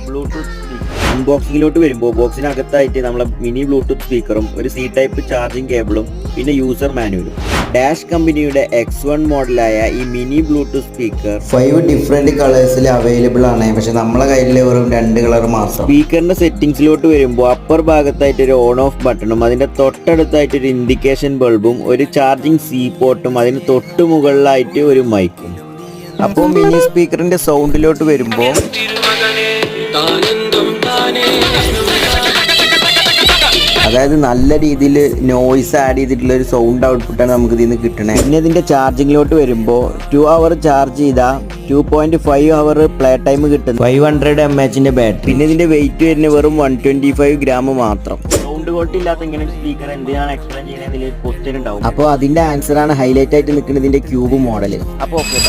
Bluetooth അൺബോക്സിംഗിലോട്ട് വരുമ്പോൾ ബോക്സിനകത്തായിട്ട് നമ്മളെ mini Bluetooth സ്പീക്കറും ഒരു സി ടൈപ്പ് ചാർജിങ് കേബിളും പിന്നെ യൂസർ മാനുവലും. ഡാഷ് കമ്പനിയുടെ X1 മോഡലായ ഈ മിനി ബ്ലൂടൂത്ത് സ്പീക്കർ 5 ഡിഫറെന്റ് കളേഴ്സിൽ അവൈലബിൾ ആണ്. പക്ഷെ നമ്മളെ കയ്യിൽ വെറും 2 കളർ മാത്രം. സ്പീക്കറിന്റെ സെറ്റിംഗ്സിലോട്ട് വരുമ്പോൾ അപ്പർ ഭാഗത്തായിട്ട് ഒരു ഓൺ ഓഫ് ബട്ടണും അതിന്റെ തൊട്ടടുത്തായിട്ട് ഒരു ഇൻഡിക്കേഷൻ ബൾബും ഒരു ചാർജിങ് സി പോർട്ടും അതിന് തൊട്ട് മുകളിലായിട്ട് ഒരു മൈക്കും. അപ്പോൾ മിനി സ്പീക്കറിന്റെ സൗണ്ടിലോട്ട് വരുമ്പോൾ അതായത് നല്ല രീതിയിൽ നോയ്സ് ആഡ് ചെയ്തിട്ടുള്ള ഒരു സൗണ്ട് ഔട്ട്പുട്ടാണ് നമുക്ക് ഇതിൽ നിന്ന് കിട്ടണത്. പിന്നെ ഇതിന്റെ ചാർജിങ്ങിലോട്ട് വരുമ്പോൾ 2 അവർ ചാർജ് ചെയ്താൽ 2.5 അവർ പ്ലേ ടൈം കിട്ടും. 500 mAh ബാറ്ററി. പിന്നെ ഇതിന്റെ വെയിറ്റ് വരുന്നത് വെറും 125 ഗ്രാം മാത്രം. സൗണ്ട് ക്വാളിറ്റി ഇല്ലാത്ത ഇങ്ങനെ സ്പീക്കർ എന്തിനാണ് എക്സ്പ്ലെയിൻ ചെയ്യുന്നതിൽ ക്വസ്റ്റ്യൻ ഉണ്ടാവും. അപ്പോൾ അതിന്റെ ആൻസർ ആണ് ഹൈലൈറ്റ് ആയിട്ട് നിൽക്കുന്നത് ഇതിന്റെ ക്യൂബ് മോഡൽ. അപ്പോൾ ഓക്കെ.